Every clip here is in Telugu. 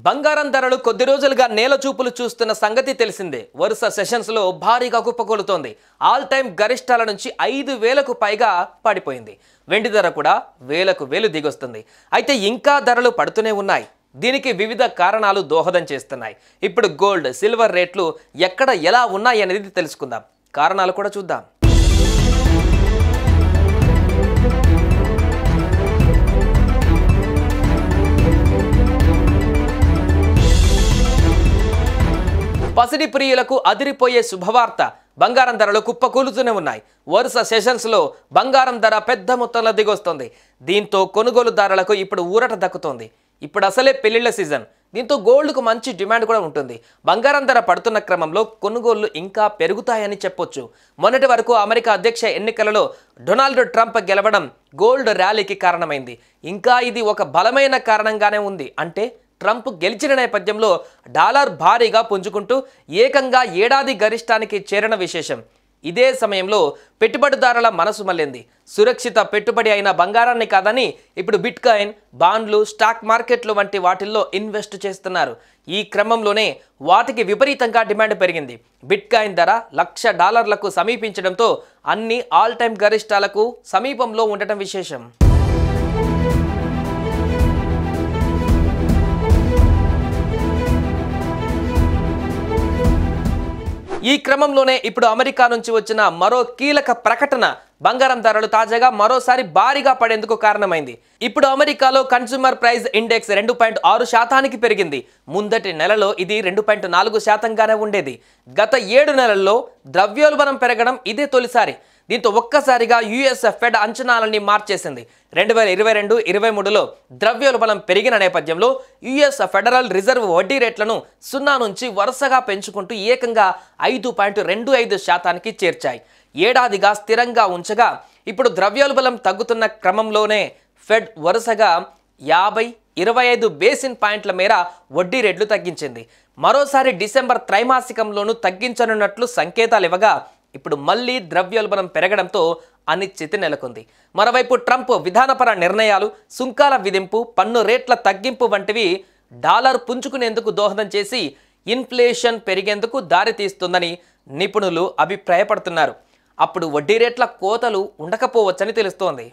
బంగారం ధరలు కొద్ది రోజులుగా నేల చూపులు చూస్తున్న సంగతి తెలిసిందే. వరుస సెషన్స్ లో భారీగా కుప్పకూలుతోంది. ఆల్ టైమ్ గరిష్టాల నుంచి 5,000కు పైగా పడిపోయింది. వెండి ధర కూడా వేలకు వేలు దిగొస్తుంది. అయితే ఇంకా ధరలు పడుతూనే ఉన్నాయి. దీనికి వివిధ కారణాలు దోహదం చేస్తున్నాయి. ఇప్పుడు గోల్డ్, సిల్వర్ రేట్లు ఎక్కడ ఎలా ఉన్నాయి అనేది తెలుసుకుందాం. కారణాలు కూడా చూద్దాం. పసిడి ప్రియులకు అదిరిపోయే శుభవార్త. బంగారం ధరలు కుప్పకూలుతూనే ఉన్నాయి. వరుస సెషన్స్ లో బంగారం ధర పెద్ద మొత్తంలో దిగొస్తుంది. దీంతో కొనుగోలుదారులకు ఇప్పుడు ఊరట దక్కుతోంది. ఇప్పుడు అసలే పెళ్లిళ్ల సీజన్. దీంతో గోల్డ్కు మంచి డిమాండ్ కూడా ఉంటుంది. బంగారం ధర పడుతున్న క్రమంలో కొనుగోళ్లు ఇంకా పెరుగుతాయని చెప్పొచ్చు. మొన్నటి వరకు అమెరికా అధ్యక్ష ఎన్నికలలో డొనాల్డ్ ట్రంప్ గెలవడం గోల్డ్ ర్యాలీకి కారణమైంది. ఇంకా ఇది ఒక బలమైన కారణంగానే ఉంది. అంటే ట్రంప్ గెలిచిన నేపథ్యంలో డాలర్ భారీగా పుంజుకుంటూ ఏకంగా ఏడాది గరిష్టానికి చేరిన విశేషం. ఇదే సమయంలో పెట్టుబడిదారుల మనసు మళ్ళింది. సురక్షిత పెట్టుబడి అయిన బంగారాన్ని కాదని ఇప్పుడు బిట్కాయిన్, బాండ్లు, స్టాక్ మార్కెట్లు వంటి వాటిల్లో ఇన్వెస్ట్ చేస్తున్నారు. ఈ క్రమంలోనే వాటికి విపరీతంగా డిమాండ్ పెరిగింది. బిట్కాయిన్ ధర $1,00,000కు సమీపించడంతో అన్ని ఆల్ టైమ్ గరిష్టాలకు సమీపంలో ఉండటం విశేషం. ఈ క్రమంలోనే ఇప్పుడు అమెరికా నుంచి వచ్చిన మరో కీలక ప్రకటన బంగారం ధరలు తాజాగా మరోసారి భారీగా పడేందుకు కారణమైంది. ఇప్పుడు అమెరికాలో కన్స్యూమర్ ప్రైస్ ఇండెక్స్ 2.6% పెరిగింది. ముందటి నెలలో ఇది 2.4%గానే ఉండేది. గత 7 నెలల్లో ద్రవ్యోల్బణం పెరగడం ఇదే తొలిసారి. దీంతో ఒక్కసారిగా యుఎస్ ఫెడ్ అంచనాలన్నీ మార్చేసింది. 2022-23లో ద్రవ్యోల్బణం పెరిగిన నేపథ్యంలో యుఎస్ ఫెడరల్ రిజర్వ్ వడ్డీ రేట్లను 0 నుంచి వరుసగా పెంచుకుంటూ ఏకంగా 5.25%కి చేర్చాయి. ఏడాదిగా స్థిరంగా ఉంచగా ఇప్పుడు ద్రవ్యోల్బణం తగ్గుతున్న క్రమంలోనే ఫెడ్ వరుసగా 50-25 బేసిన్ పాయింట్ల మేర వడ్డీ రేట్లు తగ్గించింది. మరోసారి డిసెంబర్ త్రైమాసికంలోనూ తగ్గించనున్నట్లు సంకేతాలు ఇవ్వగా ఇప్పుడు మళ్ళీ ద్రవ్యోల్బణం పెరగడంతో అనిశ్చితి నెలకొంది. మరోవైపు ట్రంప్ విధానపర నిర్ణయాలు, సుంకాల విధింపు, పన్ను రేట్ల తగ్గింపు వంటివి డాలర్ పుంజుకునేందుకు దోహదం చేసి ఇన్ఫ్లేషన్ పెరిగేందుకు దారితీస్తుందని నిపుణులు అభిప్రాయపడుతున్నారు. అప్పుడు వడ్డీ రేట్ల కోతలు ఉండకపోవచ్చని తెలుస్తోంది.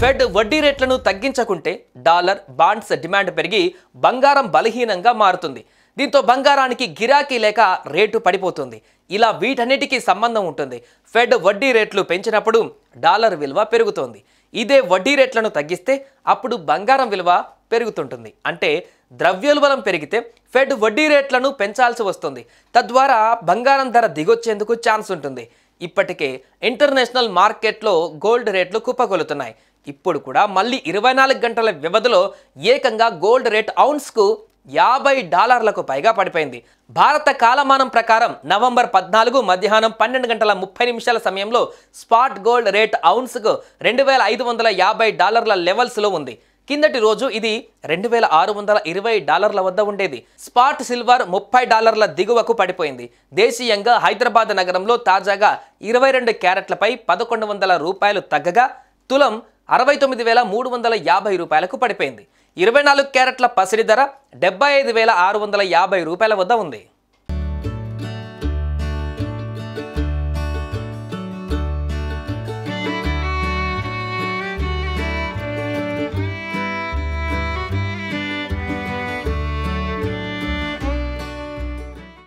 ఫెడ్ వడ్డీ రేట్లను తగ్గించకుంటే డాలర్, బాండ్స్ డిమాండ్ పెరిగి బంగారం బలహీనంగా మారుతుంది. దీంతో బంగారానికి గిరాకీ లేక రేటు పడిపోతుంది. ఇలా వీటన్నిటికీ సంబంధం ఉంటుంది. ఫెడ్ వడ్డీ రేట్లు పెంచినప్పుడు డాలర్ విలువ పెరుగుతోంది. ఇదే వడ్డీ రేట్లను తగ్గిస్తే అప్పుడు బంగారం విలువ పెరుగుతుంటుంది. అంటే ద్రవ్యోల్బణం పెరిగితే ఫెడ్ వడ్డీ రేట్లను పెంచాల్సి వస్తుంది. తద్వారా బంగారం ధర దిగొచ్చేందుకు ఛాన్స్ ఉంటుంది. ఇప్పటికే ఇంటర్నేషనల్ మార్కెట్లో గోల్డ్ రేట్లు కుప్పకొలుతున్నాయి. ఇప్పుడు కూడా మళ్ళీ 24 గంటల వ్యవధిలో ఏకంగా గోల్డ్ రేట్ ఔన్స్కు $50లకు పైగా పడిపోయింది. భారత కాలమానం ప్రకారం నవంబర్ 14 మధ్యాహ్నం 12:30 సమయంలో స్పాట్ గోల్డ్ రేట్ ఔన్స్కు $2,550 లెవెల్స్లో ఉంది. కిందటి రోజు ఇది $2,620 వద్ద ఉండేది. స్పాట్ సిల్వర్ $30 దిగువకు పడిపోయింది. దేశీయంగా హైదరాబాద్ నగరంలో తాజాగా 22 క్యారెట్లపై $1,100 తగ్గగా తులం $69,350కు పడిపోయింది. 24 క్యారెట్ల పసిడి ధర $75,650 వద్ద ఉంది.